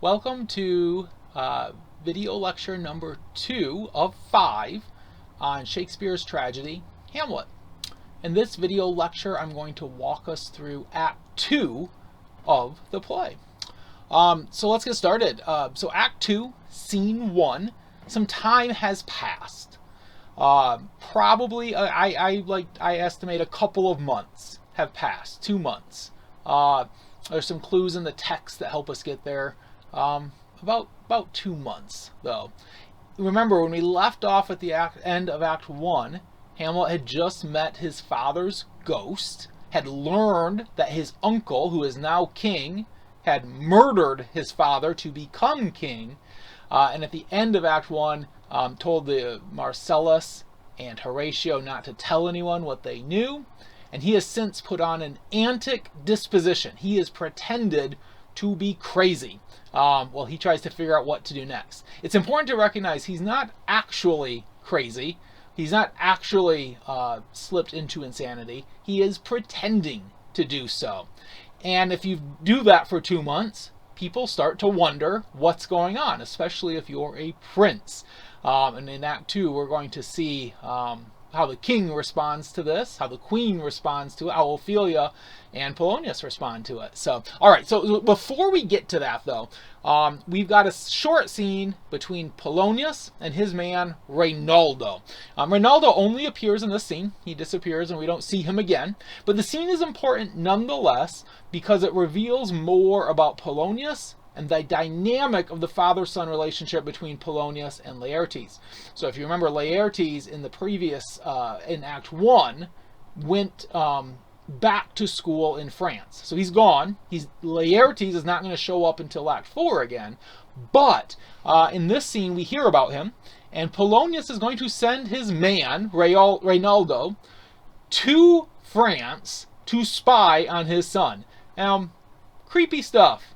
Welcome to video lecture number 2 of 5 on Shakespeare's tragedy, Hamlet. In this video lecture, I'm going to walk us through Act 2 of the play. So let's get started. So Act 2, Scene 1, some time has passed. Probably, I estimate a couple of months have passed, 2 months. There's some clues in the text that help us get there. About 2 months, though. Remember, when we left off at the end of Act 1, Hamlet had just met his father's ghost, had learned that his uncle, who is now king, had murdered his father to become king, and at the end of Act 1, told the Marcellus and Horatio not to tell anyone what they knew, and he has since put on an antic disposition. He has pretended to be crazy. Well, he tries to figure out what to do next. It's important to recognize he's not actually crazy. He's not actually slipped into insanity. He is pretending to do so. And if you do that for 2 months, people start to wonder what's going on, especially if you're a prince. And in Act 2, we're going to see how the king responds to this, how the queen responds to it, how Ophelia and Polonius respond to it. So, all right, so before we get to that, though, we've got a short scene between Polonius and his man, Reynaldo. Reynaldo only appears in this scene. He disappears and we don't see him again. But the scene is important nonetheless because it reveals more about Polonius and the dynamic of the father-son relationship between Polonius and Laertes. So if you remember, Laertes in the previous, in Act 1, went back to school in France. So he's gone. Laertes is not going to show up until Act 4 again. But in this scene, we hear about him, and Polonius is going to send his man, Reynaldo, to France to spy on his son. Creepy stuff.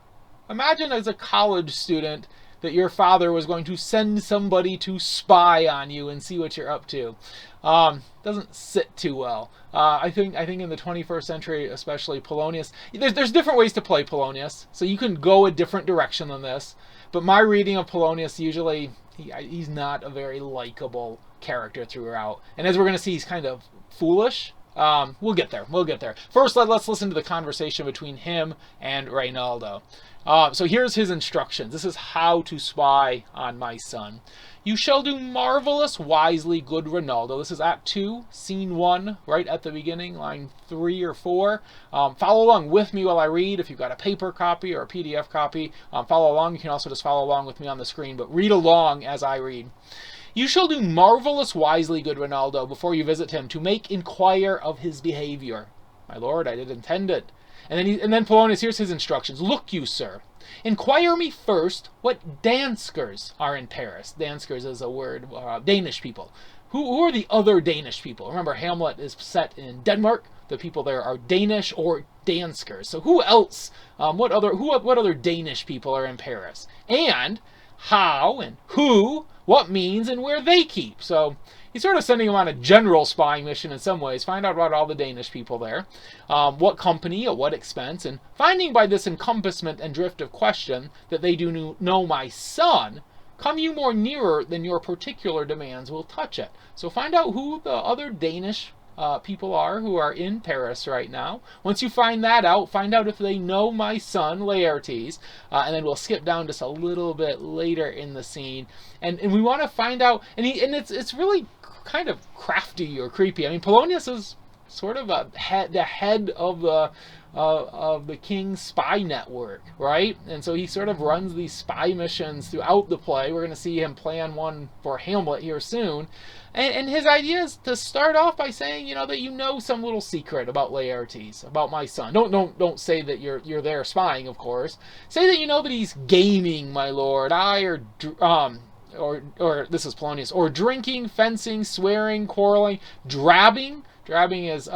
Imagine as a college student that your father was going to send somebody to spy on you and see what you're up to. Doesn't sit too well. I think in the 21st century, especially Polonius, there's different ways to play Polonius, so you can go a different direction than this. But my reading of Polonius, usually he's not a very likable character throughout. And as we're going to see, he's kind of foolish. We'll get there. First, let's listen to the conversation between him and Reynaldo. So here's his instructions. This is how to spy on my son. You shall do marvelous wisely, good Reynaldo. This is Act 2, Scene 1, right at the beginning, line 3 or 4. Follow along with me while I read. If you've got a paper copy or a PDF copy, follow along. You can also just follow along with me on the screen, but read along as I read. You shall do marvelous wisely, good Reynaldo, before you visit him, to make inquire of his behavior. My lord, I did intend it. And then Polonius, here's his instructions. Look you, sir, inquire me first what Danskers are in Paris. Danskers is a word, Danish people. Who are the other Danish people? Remember, Hamlet is set in Denmark. The people there are Danish or Danskers. So who else? What other Danish people are in Paris? And how and who, what means, and where they keep. So he's sort of sending him on a general spying mission in some ways. Find out about all the Danish people there. What company, at what expense, and finding by this encompassment and drift of question that they do know my son, come you more nearer than your particular demands will touch it. So find out who the other Danish people are who are in Paris right now. Once you find that out, find out if they know my son, Laertes, and then we'll skip down just a little bit later in the scene. And we want to find out, and it's really kind of crafty or creepy. I mean, Polonius is sort of the head of the king's spy network, right? And so he sort of runs these spy missions throughout the play. We're going to see him plan one for Hamlet here soon. And his idea is to start off by saying, that you know some little secret about Laertes, about my son. Don't say that you're there spying, of course. Say that you know that he's gaming, my lord. Or this is Polonius, or drinking, fencing, swearing, quarreling, drabbing. Drabbing is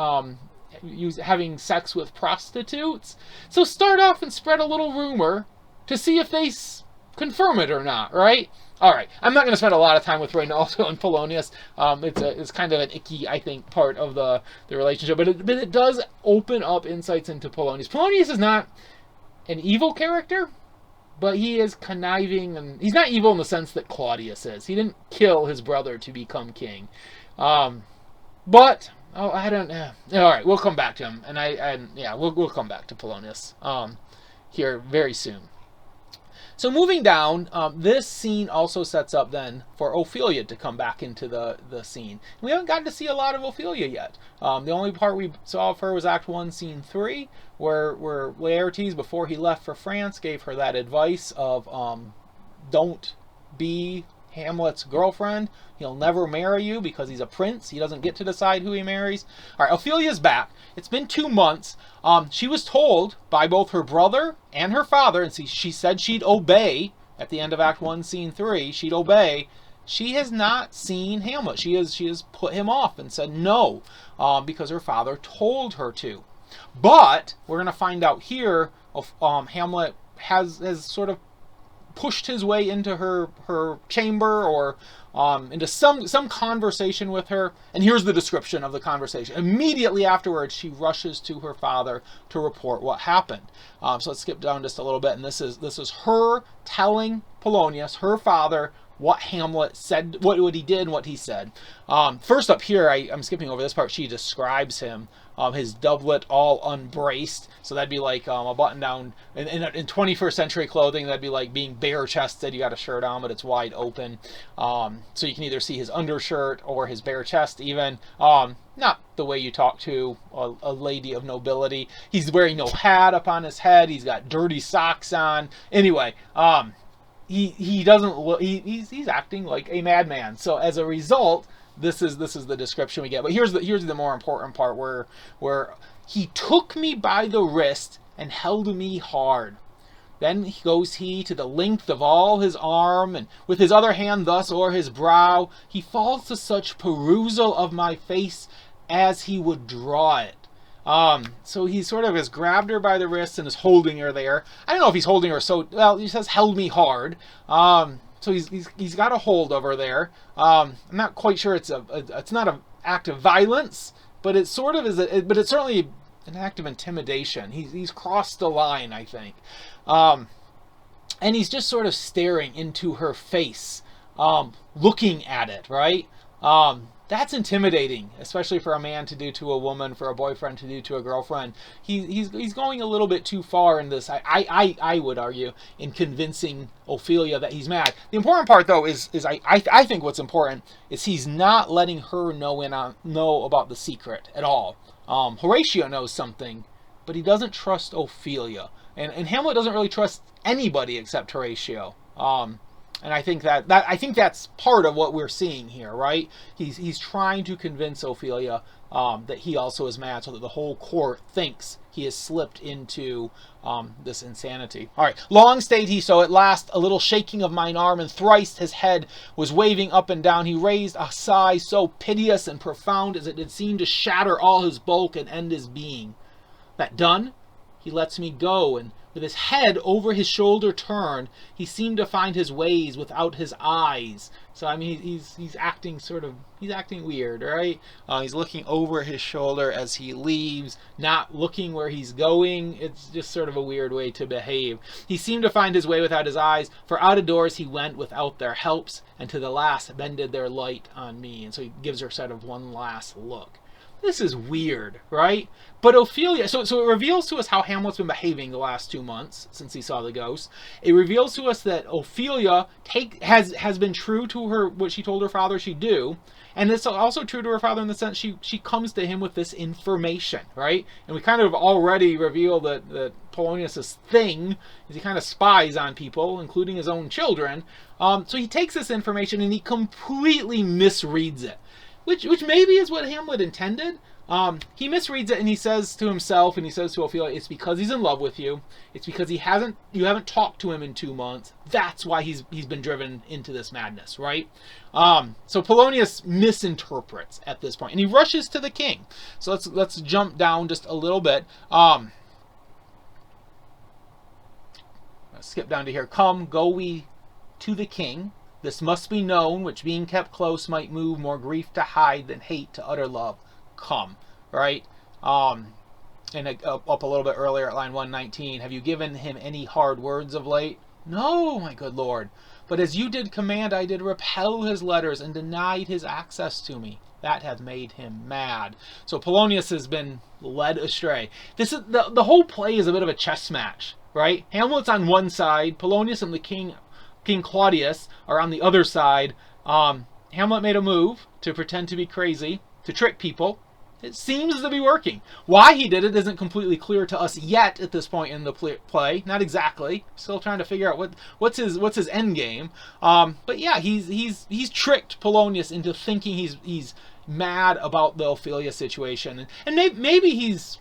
having sex with prostitutes. So start off and spread a little rumor to see if they confirm it or not, right? All right, I'm not going to spend a lot of time with Reynaldo and Polonius. It's kind of an icky, I think, part of the relationship, but it does open up insights into Polonius. Polonius is not an evil character, but he is conniving, and he's not evil in the sense that Claudius is. He didn't kill his brother to become king. But I don't. All right, we'll come back to him, and yeah, we'll come back to Polonius here very soon. So moving down, this scene also sets up then for Ophelia to come back into the scene. We haven't gotten to see a lot of Ophelia yet. The only part we saw of her was Act 1, Scene 3, where Laertes, before he left for France, gave her that advice of don't be Hamlet's girlfriend. He'll never marry you because he's a prince. He doesn't get to decide who he marries. All right, Ophelia's back. It's been 2 months. She was told by both her brother and her father, and she said she'd obey at the end of Act 1, Scene 3. She'd obey. She has not seen Hamlet. She has put him off and said no because her father told her to. But we're going to find out here Hamlet has sort of pushed his way into her chamber or into some conversation with her. And here's the description of the conversation. Immediately afterwards, she rushes to her father to report what happened. So let's skip down just a little bit. And this is her telling Polonius, her father, what Hamlet said, what he did and what he said. First up here, I'm skipping over this part. She describes him. His doublet all unbraced, so that'd be like a button down in 21st century clothing. That'd be like being bare chested. You got a shirt on, but it's wide open, so you can either see his undershirt or his bare chest. Even not the way you talk to a lady of nobility. He's wearing no hat upon his head. He's got dirty socks on. Anyway, he doesn't look. He's acting like a madman. So as a result, this is the description we get. But here's the more important part where he took me by the wrist and held me hard. Then goes he to the length of all his arm, and with his other hand thus o'er his brow, he falls to such perusal of my face as he would draw it. So he sort of has grabbed her by the wrist and is holding her there. I don't know if he's holding her so well. He says held me hard. So he's got a hold of her there. I'm not quite sure it's not an act of violence, but it sort of is. But it's certainly an act of intimidation. He's crossed the line, I think. And he's just sort of staring into her face, looking at it, right? That's intimidating, especially for a man to do to a woman, for a boyfriend to do to a girlfriend. He's going a little bit too far in this. I would argue in convincing Ophelia that he's mad. The important part, though, is I think what's important is he's not letting her know about the secret at all. Horatio knows something, but he doesn't trust Ophelia, and Hamlet doesn't really trust anybody except Horatio. And I think that's part of what we're seeing here, right? He's trying to convince Ophelia that he also is mad, so that the whole court thinks he has slipped into this insanity. All right, long stayed he, so at last a little shaking of mine arm, and thrice his head was waving up and down. He raised a sigh so piteous and profound as it did seem to shatter all his bulk and end his being. That done, he lets me go, and with his head over his shoulder turned, he seemed to find his ways without his eyes. So I mean, he's acting weird, right? He's looking over his shoulder as he leaves, not looking where he's going. It's just sort of a weird way to behave. He seemed to find his way without his eyes, for out of doors he went without their helps, and to the last bended their light on me. And so he gives her sort of one last look. This is weird, right? But Ophelia, so it reveals to us how Hamlet's been behaving the last 2 months since he saw the ghost. It reveals to us that Ophelia has been true to her, what she told her father she'd do. And it's also true to her father in the sense she comes to him with this information, right? And we kind of already reveal that Polonius' thing is he kind of spies on people, including his own children. So he takes this information and he completely misreads it. Which maybe is what Hamlet intended. He misreads it and he says to himself, and he says to Ophelia, it's because he's in love with you. It's because you haven't talked to him in 2 months. That's why he's been driven into this madness, right? So Polonius misinterprets at this point, and he rushes to the king. So let's jump down just a little bit. Let's skip down to here. Come, go we to the king. This must be known, which being kept close might move more grief to hide than hate to utter love. Come, right? And up a little bit earlier at line 119, have you given him any hard words of late? No, my good lord. But as you did command, I did repel his letters and denied his access to me. That hath made him mad. So Polonius has been led astray. This is the whole play is a bit of a chess match, right? Hamlet's on one side, Polonius and the King Claudius are on the other side. Hamlet made a move to pretend to be crazy, to trick people. It seems to be working. Why he did it isn't completely clear to us yet at this point in the play. Not exactly. Still trying to figure out what's his end game. But yeah, he's tricked Polonius into thinking he's mad about the Ophelia situation, and maybe he's.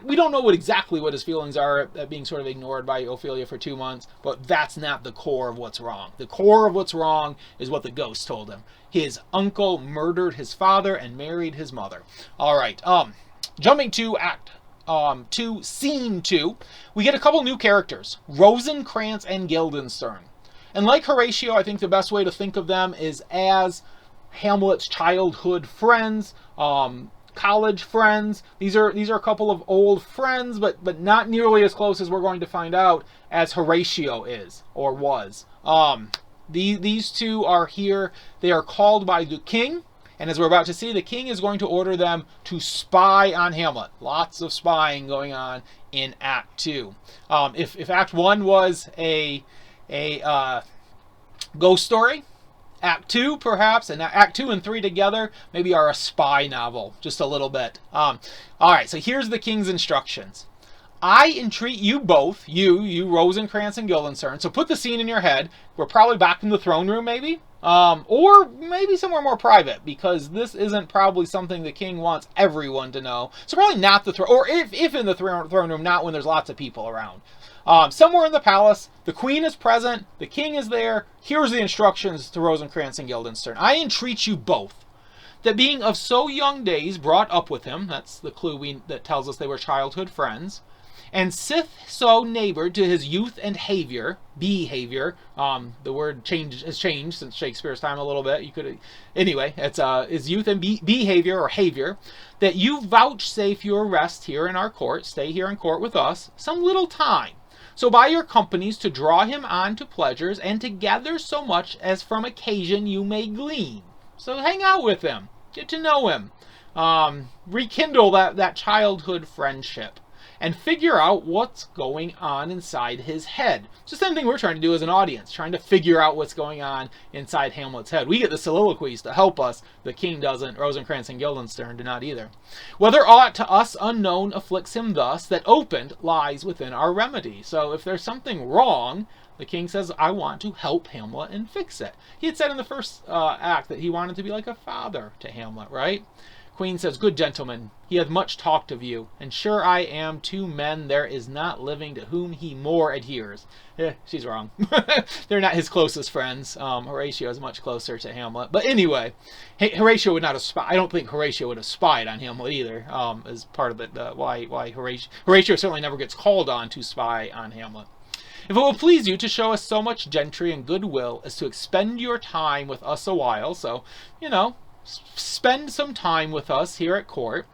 We don't know exactly what his feelings are at being sort of ignored by Ophelia for 2 months, but that's not the core of what's wrong. The core of what's wrong is what the ghost told him. His uncle murdered his father and married his mother. All right, jumping to Act 2, Scene 2, we get a couple new characters, Rosencrantz and Guildenstern. And like Horatio, I think the best way to think of them is as Hamlet's childhood friends, college friends. These are a couple of old friends, but not nearly as close as we're going to find out as Horatio is or was. These two are here. They are called by the king, and as we're about to see, the king is going to order them to spy on Hamlet. Lots of spying going on in Act 2. If Act 1 was a ghost story, Act 2, perhaps, and Act 2 and 3 together maybe are a spy novel, just a little bit. All right, so here's the king's instructions. I entreat you both, you Rosencrantz and Guildenstern, so put the scene in your head. We're probably back in the throne room, maybe, or maybe somewhere more private, because this isn't probably something the king wants everyone to know. So probably not the throne, or if in the throne room, not when there's lots of people around. Somewhere in the palace, the queen is present, the king is there. Here's the instructions to Rosencrantz and Guildenstern. I entreat you both, that being of so young days brought up with him, that's the clue that tells us they were childhood friends, and sith so neighbored to his youth and behavior, the word has changed since Shakespeare's time a little bit. Anyway, it's his youth and behavior or havior, that you vouchsafe your rest here in our court, stay here in court with us, some little time. So by your companies to draw him on to pleasures, and to gather so much as from occasion you may glean. So hang out with him, get to know him, rekindle that childhood friendship, and figure out what's going on inside his head. It's the same thing we're trying to do as an audience, trying to figure out what's going on inside Hamlet's head. We get the soliloquies to help us. The king doesn't. Rosencrantz and Guildenstern do not either. Whether aught to us unknown afflicts him thus, that opened lies within our remedy. So if there's something wrong, the king says, I want to help Hamlet and fix it. He had said in the first act that he wanted to be like a father to Hamlet, right? Queen says, good gentleman, he hath much talked of you, and sure I am to men there is not living to whom he more adheres. She's wrong. They're not his closest friends. Horatio is much closer to Hamlet. But anyway, Horatio would not have spied. I don't think Horatio would have spied on Hamlet either, as part of it, why Horatio certainly never gets called on to spy on Hamlet. If it will please you to show us so much gentry and goodwill as to expend your time with us a while, so, spend some time with us here at court.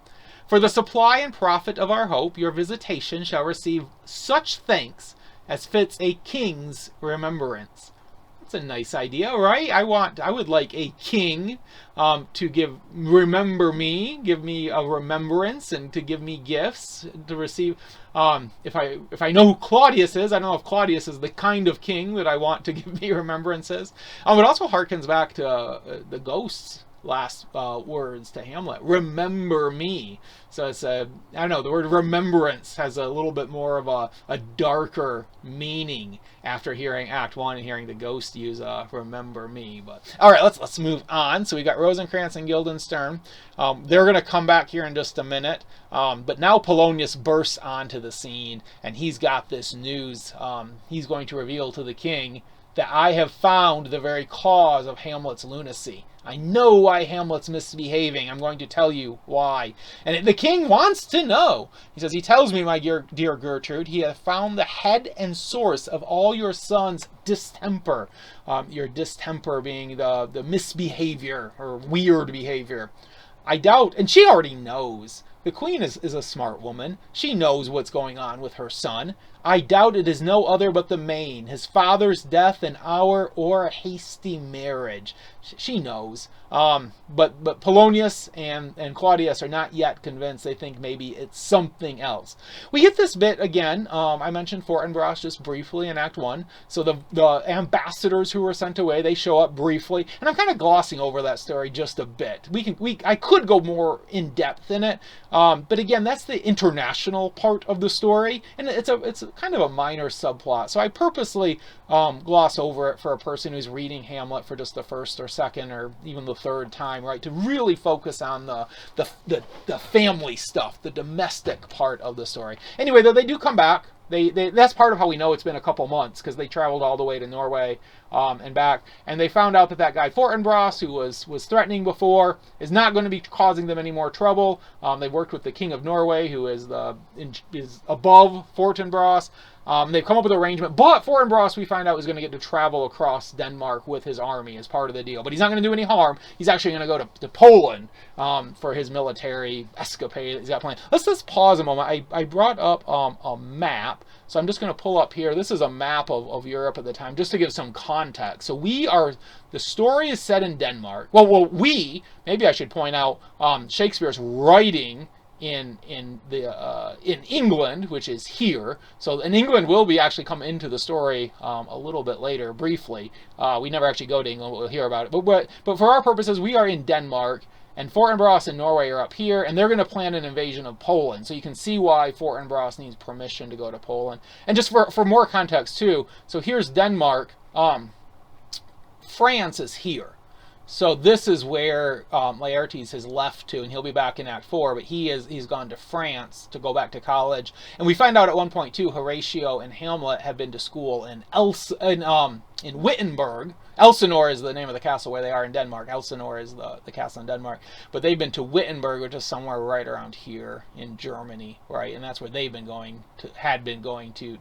For the supply and profit of our hope, your visitation shall receive such thanks as fits a king's remembrance. That's a nice idea, right? I would like a king to remember me, give me a remembrance, and to give me gifts to receive. If I know who Claudius is, I don't know if Claudius is the kind of king that I want to give me remembrances. It also harkens back to the ghost's last words to Hamlet. Remember me. So it's I don't know, the word remembrance has a little bit more of a darker meaning after hearing Act 1 and hearing the ghost use remember me. But all right, let's move on. So we got Rosencrantz and Guildenstern. They're going to come back here in just a minute. But now Polonius bursts onto the scene, and he's got this news. He's going to reveal to the king that I have found the very cause of Hamlet's lunacy. I know why Hamlet's misbehaving. I'm going to tell you why. And the king wants to know. He says, he tells me, my dear Gertrude, he hath found the head and source of all your son's distemper. Your distemper being the misbehavior or weird behavior. I doubt, and she already knows, The queen is a smart woman. She knows what's going on with her son. I doubt it is no other but the main, his father's death, an hour, or a hasty marriage. She knows. But Polonius and Claudius are not yet convinced. They think maybe it's something else. We get this bit again. I mentioned Fortinbras just briefly in Act 1. So the ambassadors who were sent away, they show up briefly. And I'm kind of glossing over that story just a bit. I could go more in depth in it. But again, that's the international part of the story. And it's kind of a minor subplot. So I purposely gloss over it for a person who's reading Hamlet for just the first or second or even the third time, right? To really focus on the family stuff, the domestic part of the story. Anyway, though, they do come back. That's part of how we know it's been a couple months, because they traveled all the way to Norway and back, and they found out that guy Fortinbras, who was threatening before, is not going to be causing them any more trouble. They worked with the King of Norway, who is above Fortinbras. They've come up with an arrangement, but Fortinbras, we find out, is going to get to travel across Denmark with his army as part of the deal. But he's not going to do any harm. He's actually going to go to Poland for his military escapade that he's got planned. Let's just pause a moment. I brought up a map, so I'm just going to pull up here. This is a map of Europe at the time, just to give some context. So the story is set in Denmark. Maybe I should point out, Shakespeare's writing in England, which is here. So in England will be actually come into the story a little bit later, briefly. We never actually go to England, but we'll hear about it. But for our purposes, we are in Denmark, and Fortinbras and Norway are up here, and they're going to plan an invasion of Poland. So you can see why Fortinbras needs permission to go to Poland. And just for more context too, so here's Denmark. France is here. So this is where Laertes has left to, and he'll be back in Act 4, but he's gone to France to go back to college. And we find out at one point too, Horatio and Hamlet have been to school in Wittenberg. Elsinore is the name of the castle where they are in Denmark. Elsinore is the castle in Denmark. But they've been to Wittenberg, which is somewhere right around here in Germany, right? And that's where they've been had been going to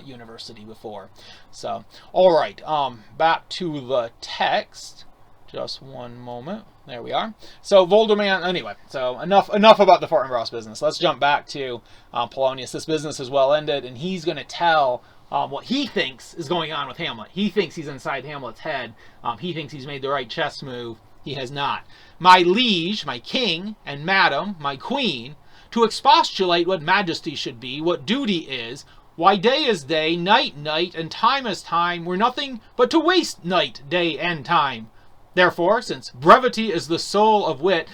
university before. So, all right, back to the text. Just one moment. There we are. So Voldemort, anyway, so enough about the Fortinbras business. Let's jump back to Polonius. This business is well ended, and he's going to tell what he thinks is going on with Hamlet. He thinks he's inside Hamlet's head. He thinks he's made the right chess move. He has not. My liege, my king, and madam, my queen, to expostulate what majesty should be, what duty is, why day is day, night, night, and time is time, were nothing but to waste night, day, and time. Therefore, since brevity is the soul of wit,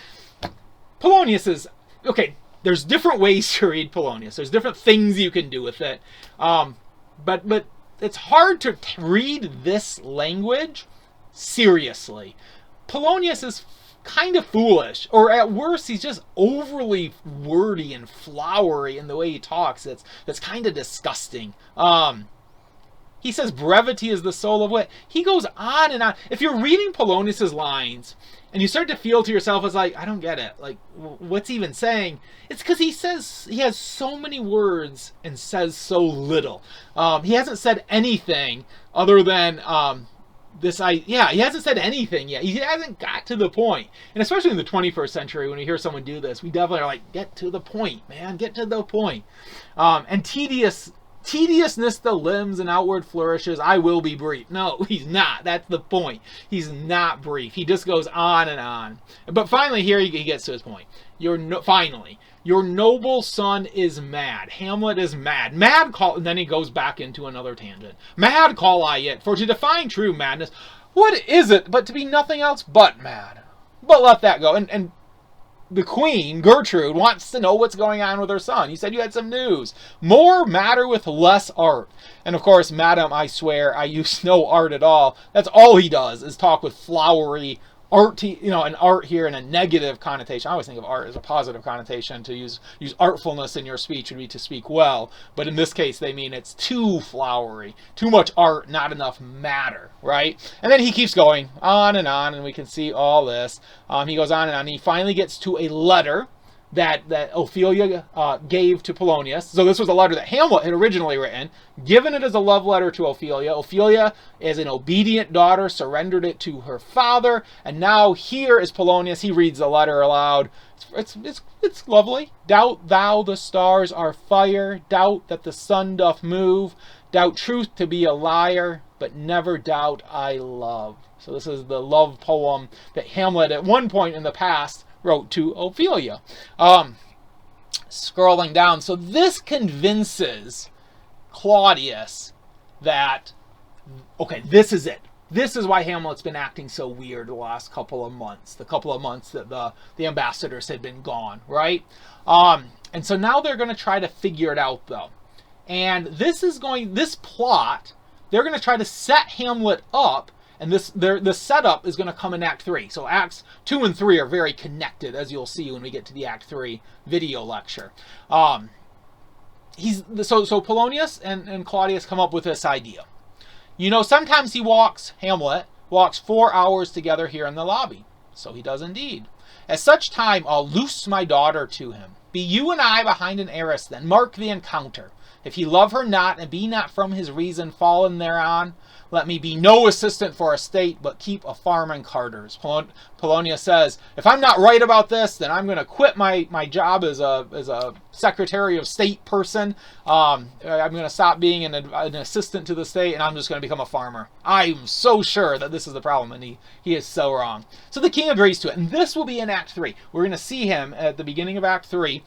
Polonius is... Okay, there's different ways to read Polonius. There's different things you can do with it. But it's hard to read this language seriously. Polonius is kind of foolish. Or at worst, he's just overly wordy and flowery in the way he talks. That's kind of disgusting. He says brevity is the soul of wit. He goes on and on. If you're reading Polonius's lines and you start to feel to yourself as like, I don't get it. Like, what's he even saying? It's because he has so many words and says so little. He hasn't said anything other than he hasn't said anything yet. He hasn't got to the point. And especially in the 21st century, when we hear someone do this, we definitely are like, get to the point, man. Get to the point. And tediousness the limbs and outward flourishes, I will be brief. No, he's not. That's the point. He's not brief. He just goes on and on. But finally here he gets to his point. Finally, your noble son is mad. Hamlet is mad. Mad call, and then he goes back into another tangent. Mad call I it, for to define true madness, what is it but to be nothing else but mad? But let that go. And the queen, Gertrude, wants to know what's going on with her son. You said you had some news. More matter with less art. And of course, madam, I swear, I use no art at all. That's all he does, is talk with flowery art, and art here in a negative connotation. I always think of art as a positive connotation. To use artfulness in your speech would be to speak well. But in this case, they mean it's too flowery. Too much art, not enough matter, right? And then he keeps going on, and we can see all this. He goes on, and he finally gets to a letter that Ophelia gave to Polonius. So this was a letter that Hamlet had originally written, given it as a love letter to Ophelia. Ophelia, as an obedient daughter, surrendered it to her father, and now here is Polonius. He reads the letter aloud. It's lovely. Doubt thou the stars are fire, doubt that the sun doth move, doubt truth to be a liar, but never doubt I love. So this is the love poem that Hamlet at one point in the past wrote to Ophelia. Scrolling down, so this convinces Claudius that, okay, this is it. This is why Hamlet's been acting so weird the last couple of months. The couple of months that the ambassadors had been gone, right? And so now they're going to try to figure it out, though. And this plot, they're going to try to set Hamlet up. And the setup is going to come in Act 3. So Acts 2 and 3 are very connected, as you'll see when we get to the Act 3 video lecture. So Polonius and Claudius come up with this idea. You know, sometimes Hamlet walks 4 hours together here in the lobby. So he does indeed. At such time, I'll loose my daughter to him. Be you and I behind an arras then. Mark the encounter. If he love her not, and be not from his reason fallen thereon, let me be no assistant for a state, but keep a farm and carters. Polonius says, if I'm not right about this, then I'm going to quit my job as a Secretary of State person. I'm going to stop being an assistant to the state, and I'm just going to become a farmer. I'm so sure that this is the problem, and he is so wrong. So the king agrees to it, and this will be in Act 3. We're going to see him at the beginning of Act 3.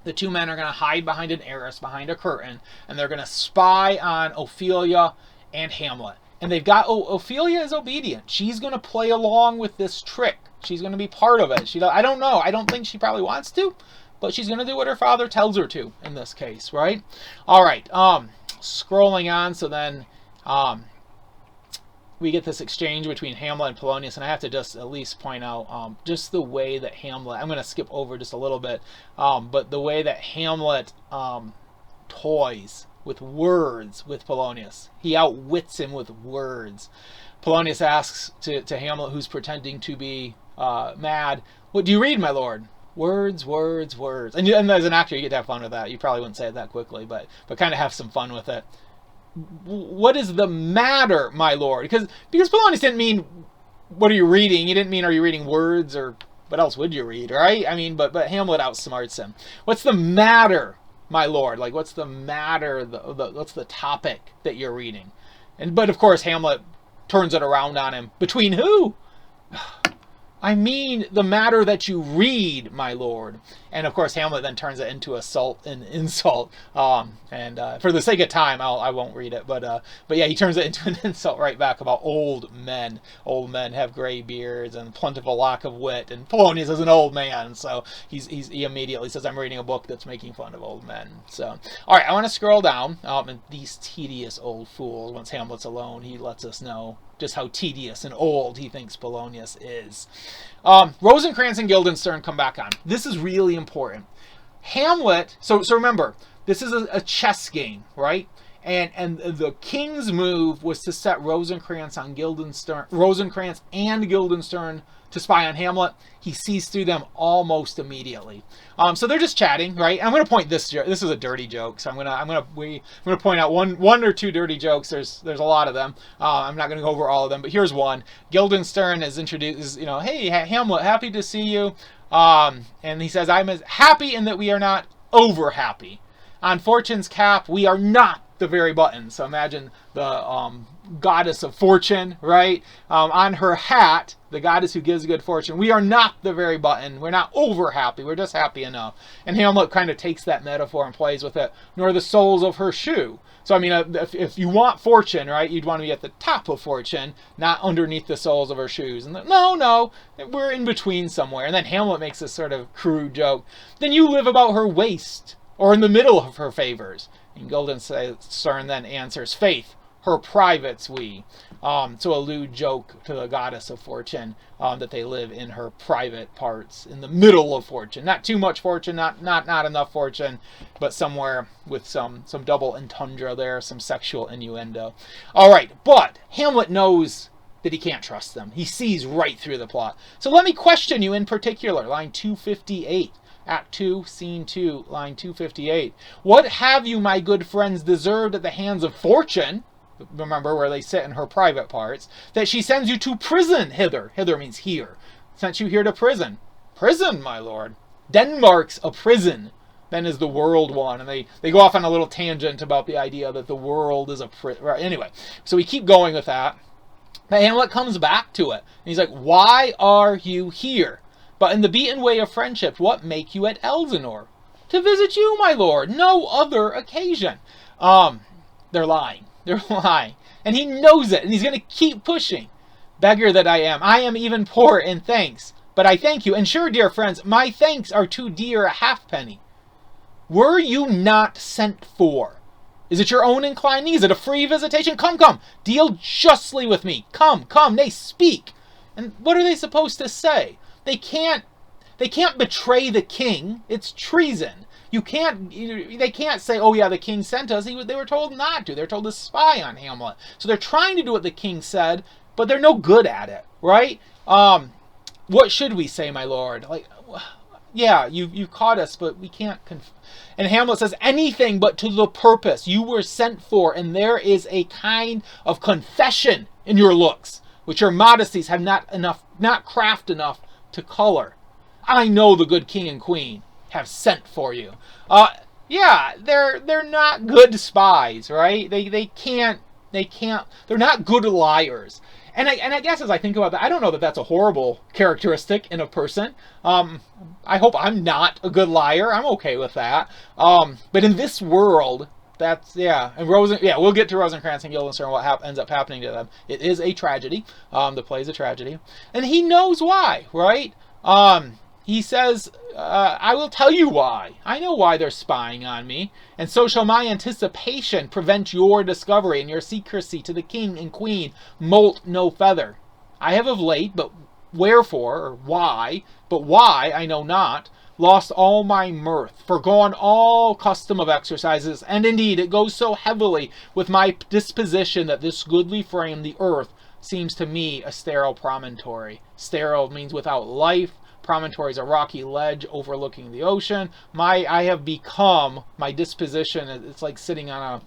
The two men are going to hide behind an arras, behind a curtain, and they're going to spy on Ophelia and Hamlet. And they've got, Ophelia is obedient. She's going to play along with this trick. She's going to be part of it. I don't know. I don't think she probably wants to, but she's going to do what her father tells her to in this case, right? All right. Scrolling on, so then we get this exchange between Hamlet and Polonius, and I have to just at least point out just the way that Hamlet, I'm going to skip over just a little bit, but the way that Hamlet toys with words with Polonius. He outwits him with words. Polonius asks to Hamlet, who's pretending to be mad, what do you read, my lord? Words, words, words. And as an actor, you get to have fun with that. You probably wouldn't say it that quickly, but kind of have some fun with it. What is the matter, my lord? Because Polonius didn't mean, what are you reading? He didn't mean, are you reading words, or what else would you read, right? I mean, but Hamlet outsmarts him. What's the matter, my lord? Like, what's the matter? What's the topic that you're reading? But of course, Hamlet turns it around on him. Between who? I mean the matter that you read, my lord. And of course, Hamlet then turns it into assault and insult. And for the sake of time, I won't read it. But yeah, he turns it into an insult right back about old men. Old men have gray beards and plentiful lack of wit. And Polonius is an old man, so he immediately says, I'm reading a book that's making fun of old men. So, all right, I want to scroll down. And these tedious old fools, once Hamlet's alone, he lets us know just how tedious and old he thinks Polonius is. Rosencrantz and Guildenstern come back on. This is really important. Hamlet, so remember, this is a chess game, right? And the king's move was to set Rosencrantz and Guildenstern to spy on Hamlet. He sees through them almost immediately. So they're just chatting, right? I'm going to point this is a dirty joke, so I'm going to point out one or two dirty jokes. There's a lot of them. I'm not going to go over all of them, but here's one. Guildenstern is introduced, hey Hamlet, happy to see you. And he says, I'm as happy in that we are not over happy. On Fortune's cap, we are not the very button. So imagine the goddess of fortune, right? On her hat, the goddess who gives good fortune. We are not the very button. We're not over happy. We're just happy enough. And Hamlet kind of takes that metaphor and plays with it. Nor the soles of her shoe. So I mean, if you want fortune, right, you'd want to be at the top of fortune, not underneath the soles of her shoes. And no, we're in between somewhere. And then Hamlet makes this sort of crude joke. Then you live about her waist, or in the middle of her favors. And Guildenstern then answers, faith, her privates we. To a lewd joke to the goddess of fortune, that they live in her private parts, in the middle of fortune. Not too much fortune, not enough fortune, but somewhere with some double entendre there, some sexual innuendo. All right, but Hamlet knows that he can't trust them. He sees right through the plot. So let me question you in particular, line 258. Act 2, Scene 2, line 258. What have you, my good friends, deserved at the hands of fortune? Remember where they sit in her private parts. That she sends you to prison hither. Hither means here. Sent you here to prison. Prison, my lord. Denmark's a prison. Then is the world one. And they go off on a little tangent about the idea that the world is a prison. Right, anyway, so we keep going with that. But Hamlet comes back to it. And he's like, why are you here? But in the beaten way of friendship, what make you at Elsinore? To visit you, my lord. No other occasion. They're lying. They're lying. And he knows it. And he's going to keep pushing. Beggar that I am even poor in thanks. But I thank you. And sure, dear friends, my thanks are too dear a halfpenny. Were you not sent for? Is it your own inclining? Is it a free visitation? Come, come. Deal justly with me. Come, come. Nay, speak. And what are they supposed to say? They can't betray the king. It's treason. They can't say, oh yeah, the king sent us. They were told not to. They're told to spy on Hamlet. So they're trying to do what the king said, but they're no good at it, right? What should we say, my lord? Like, yeah, you caught us, but we can't And Hamlet says, anything but to the purpose. You were sent for, and there is a kind of confession in your looks, which your modesties have not craft enough to color. I know the good king and queen have sent for you. Yeah, they're not good spies, right? They can't. They're not good liars. And I guess as I think about that, I don't know that that's a horrible characteristic in a person. I hope I'm not a good liar. I'm okay with that. But in this world, that's, yeah. And we'll get to Rosencrantz and Guildenstern and what ends up happening to them. It is a tragedy. The play is a tragedy. And he knows why, right? He says, I will tell you why. I know why they're spying on me. And so shall my anticipation prevent your discovery, and your secrecy to the king and queen molt no feather. I have of late, but wherefore, or why, but why, I know not, lost all my mirth, forgone all custom of exercises, and indeed it goes so heavily with my disposition that this goodly frame, the earth, seems to me a sterile promontory. Sterile means without life. Promontory is a rocky ledge overlooking the ocean. I have become, my disposition, it's like sitting on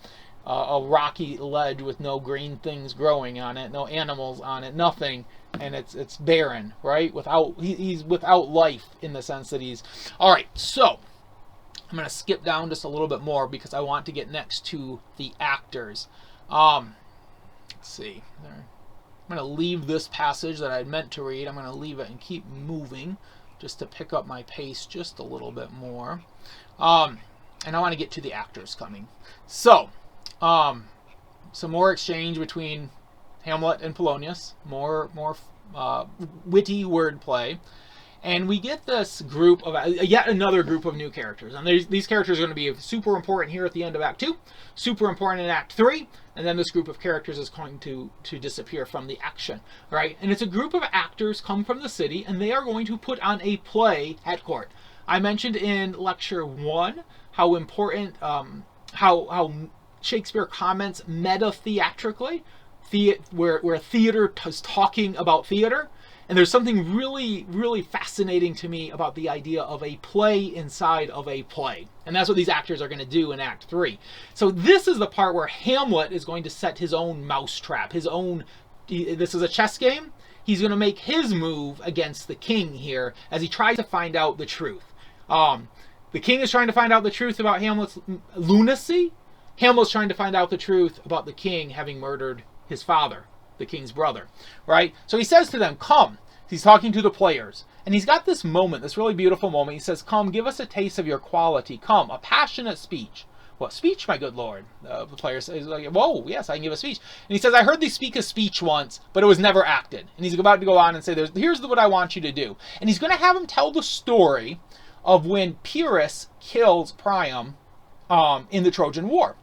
a rocky ledge with no green things growing on it, no animals on it, nothing, and it's barren, right? He's without life in the sense that he's... All right, so I'm going to skip down just a little bit more because I want to get next to the actors. Let's see. I'm going to leave this passage that I'd meant to read. I'm going to leave it and keep moving just to pick up my pace just a little bit more. And I want to get to the actors coming. So, some more exchange between Hamlet and Polonius. More witty wordplay. And we get this group of, yet another group of new characters. And these characters are going to be super important here at the end of Act 2, super important in Act 3, and then this group of characters is going to disappear from the action, right? And it's a group of actors come from the city, and they are going to put on a play at court. I mentioned in Lecture 1 how important, how Shakespeare comments meta-theatrically, where theater is talking about theater. And there's something really, really fascinating to me about the idea of a play inside of a play. And that's what these actors are going to do in Act 3. So this is the part where Hamlet is going to set his own mousetrap, this is a chess game. He's going to make his move against the king here as he tries to find out the truth. The king is trying to find out the truth about Hamlet's lunacy. Hamlet's trying to find out the truth about the king having murdered his father, the king's brother, right? So he says to them, come. He's talking to the players. And he's got this moment, this really beautiful moment. He says, come, give us a taste of your quality. Come, a passionate speech. What speech, my good lord? The player says, whoa, yes, I can give a speech. And he says, I heard thee speak a speech once, but it was never acted. And he's about to go on and say, here's what I want you to do. And he's going to have him tell the story of when Pyrrhus kills Priam in the Trojan War.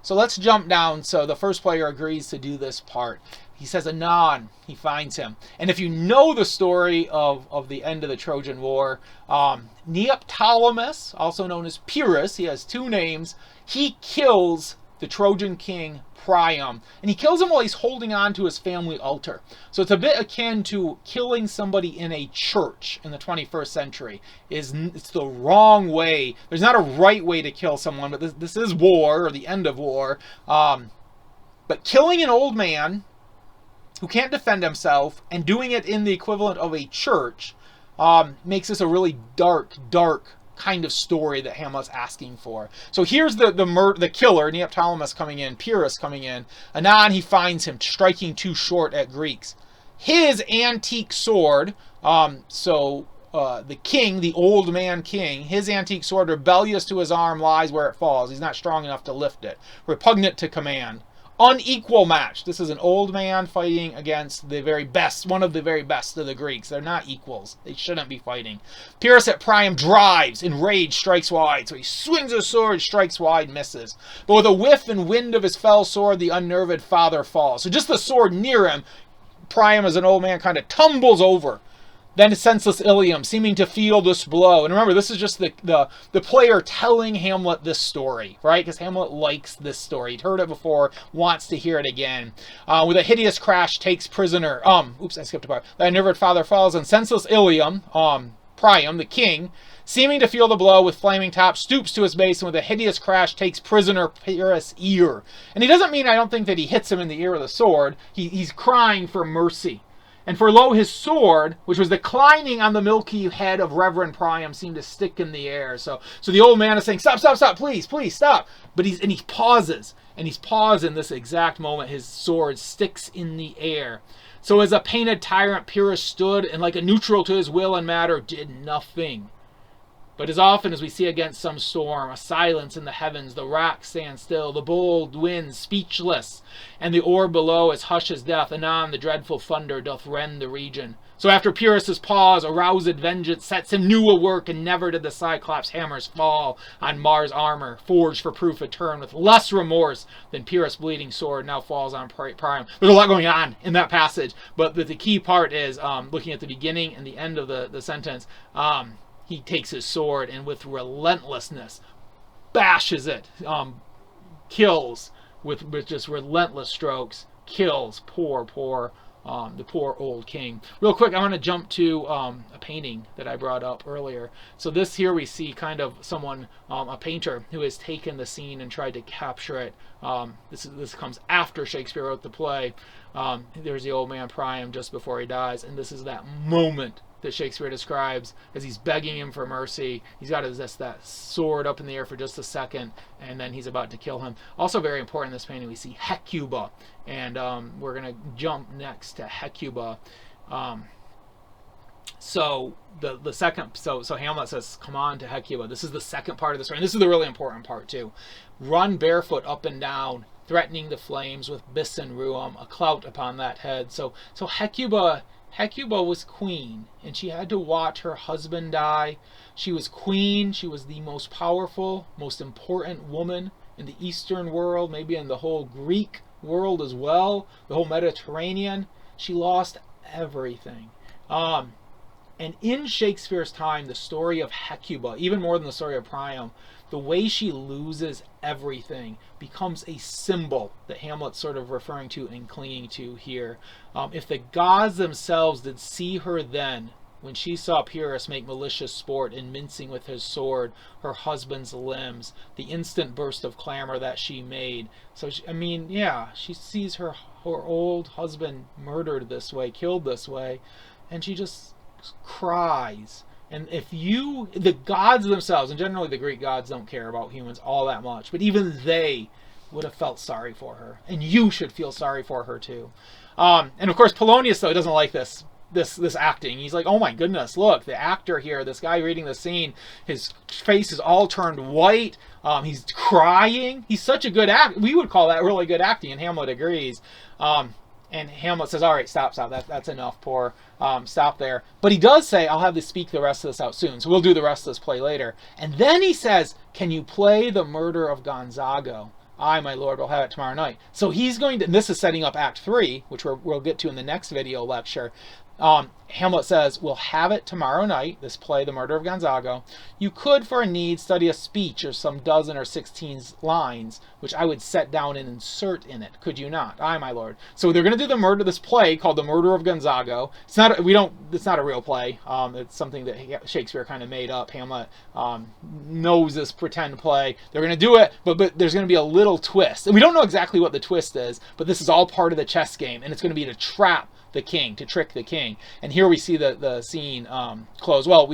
So let's jump down. So the first player agrees to do this part. He says, anon, he finds him. And if you know the story of the end of the Trojan War, Neoptolemus, also known as Pyrrhus, he has two names, he kills the Trojan king Priam, and he kills him while he's holding on to his family altar. So it's a bit akin to killing somebody in a church in the 21st century. It's the wrong way. There's not a right way to kill someone, but this is war, or the end of war. But killing an old man who can't defend himself and doing it in the equivalent of a church makes this a really dark kind of story that Hamlet's asking for. So here's the killer, Neoptolemus coming in, Pyrrhus coming in. Anon he finds him striking too short at Greeks. His antique sword, the king, the old man king, his antique sword, rebellious to his arm, lies where it falls. He's not strong enough to lift it. Repugnant to command. Unequal match. This is an old man fighting against the very best, one of the very best of the Greeks. They're not equals. They shouldn't be fighting. Pyrrhus at Priam drives, enraged, strikes wide. So he swings his sword, strikes wide, misses. But with a whiff and wind of his fell sword, the unnerved father falls. So just the sword near him, Priam as an old man kind of tumbles over. Then senseless Ilium, seeming to feel this blow. And remember, this is just the player telling Hamlet this story, right? Because Hamlet likes this story. He'd heard it before, wants to hear it again. With a hideous crash, takes prisoner. Oops, I skipped a part. The unnerved father falls, and senseless Ilium, Priam, the king, seeming to feel the blow with flaming top, stoops to his base, and with a hideous crash, takes prisoner Pyrrhus' ear. And he doesn't mean, I don't think, that he hits him in the ear with a sword. He's crying for mercy. And for lo, his sword, which was declining on the milky head of Reverend Priam, seemed to stick in the air. So the old man is saying, stop, stop, stop, please, please, stop. But he pauses. And he's paused in this exact moment. His sword sticks in the air. So as a painted tyrant, Pyrrhus stood, and like a neutral to his will and matter, did nothing. But as often as we see against some storm, a silence in the heavens, the rocks stand still, the bold wind speechless, and the orb below is hush as death. Anon the dreadful thunder doth rend the region. So after Pyrrhus' pause, aroused vengeance sets him new a work, and never did the Cyclops' hammers fall on Mars' armor, forged for proof etern, with less remorse than Pyrrhus' bleeding sword now falls on Priam. There's a lot going on in that passage, but the key part is, looking at the beginning and the end of the sentence, he takes his sword and with relentlessness bashes it, kills with just relentless strokes, kills the poor old king. Real quick, I want to jump to a painting that I brought up earlier. So this here we see kind of someone, a painter, who has taken the scene and tried to capture it. This comes after Shakespeare wrote the play. There's the old man Priam just before he dies, and this is that moment that Shakespeare describes as he's begging him for mercy. He's got that sword up in the air for just a second, and then he's about to kill him. Also very important in this painting, we see Hecuba, and we're going to jump next to Hecuba. So Hamlet says, come on to Hecuba. This is the second part of the story, and this is the really important part too. Run barefoot up and down, threatening the flames with bis and ruum, a clout upon that head. So Hecuba was queen, and she had to watch her husband die. She was queen. She was the most powerful, most important woman in the Eastern world, maybe in the whole Greek world as well, the whole Mediterranean. She lost everything. And in Shakespeare's time, the story of Hecuba, even more than the story of Priam, the way she loses everything becomes a symbol that Hamlet's sort of referring to and clinging to here. If the gods themselves did see her then, when she saw Pyrrhus make malicious sport in mincing with his sword her husband's limbs, the instant burst of clamor that she made. So, she sees her old husband murdered this way, killed this way, and she just cries. And the gods themselves, and generally the Greek gods don't care about humans all that much, but even they would have felt sorry for her. And you should feel sorry for her too. And of course Polonius, though, doesn't like this acting. He's like, oh my goodness, look, the actor here, this guy reading the scene, his face is all turned white. He's crying. He's such a good actor. We would call that really good acting, and Hamlet agrees. And Hamlet says, all right, stop. That's enough, stop there. But he does say, I'll have to speak the rest of this out soon. So we'll do the rest of this play later. And then he says, can you play the murder of Gonzago? I, my lord, will have it tomorrow night. So he's going to, and this is setting up Act 3, which we'll get to in the next video lecture. Hamlet says, we'll have it tomorrow night, this play, The Murder of Gonzago. You could, for a need, study a speech or some dozen or 16 lines, which I would set down and insert in it. Could you not? Aye, my lord. So they're going to do the murder, this play called The Murder of Gonzago. It's not, it's not a real play. It's something that Shakespeare kind of made up. Hamlet knows this pretend play. They're going to do it, but there's going to be a little twist. And we don't know exactly what the twist is, but this is all part of the chess game, and it's going to be to trap the king, to trick the king. And here we see the scene close. Well,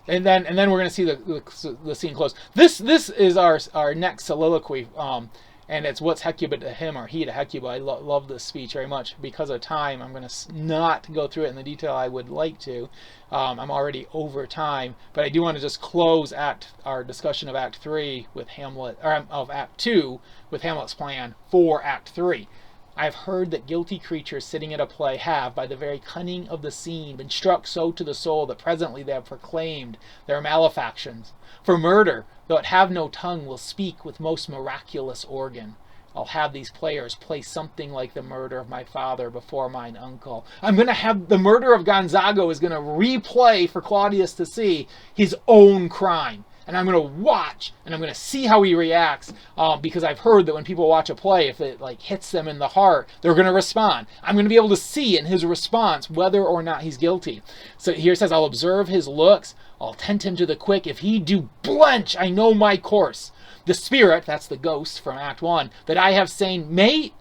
and then we're going to see the scene close. This is our next soliloquy, and it's what's Hecuba to him or he to Hecuba. I love this speech very much. Because of time, I'm going to not go through it in the detail I would like to. I'm already over time, but I do want to just close our discussion of Act 3 with Hamlet, or of Act 2 with Hamlet's plan for Act 3. I have heard that guilty creatures sitting at a play have, by the very cunning of the scene, been struck so to the soul that presently they have proclaimed their malefactions. For murder, though it have no tongue, will speak with most miraculous organ. I'll have these players play something like the murder of my father before mine uncle. I'm going to have the murder of Gonzago is going to replay for Claudius to see his own crime. And I'm going to watch, and I'm going to see how he reacts, because I've heard that when people watch a play, if it hits them in the heart, they're going to respond. I'm going to be able to see in his response whether or not he's guilty. So here it says, I'll observe his looks, I'll tempt him to the quick. If he do blench, I know my course. The spirit, that's the ghost from Act 1, that I have seen may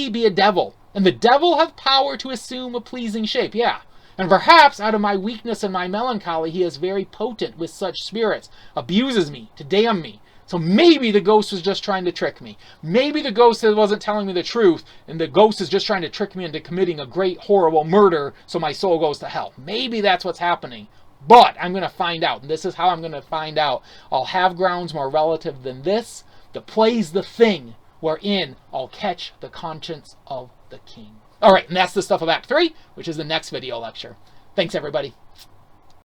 be a devil, and the devil have power to assume a pleasing shape. Yeah. And perhaps out of my weakness and my melancholy, he is very potent with such spirits, abuses me to damn me. So maybe the ghost was just trying to trick me. Maybe the ghost wasn't telling me the truth, and the ghost is just trying to trick me into committing a great, horrible murder so my soul goes to hell. Maybe that's what's happening. But I'm going to find out, and this is how I'm going to find out. I'll have grounds more relative than this. The play's the thing wherein I'll catch the conscience of the king. All right, and that's the stuff of Act 3, which is the next video lecture. Thanks, everybody.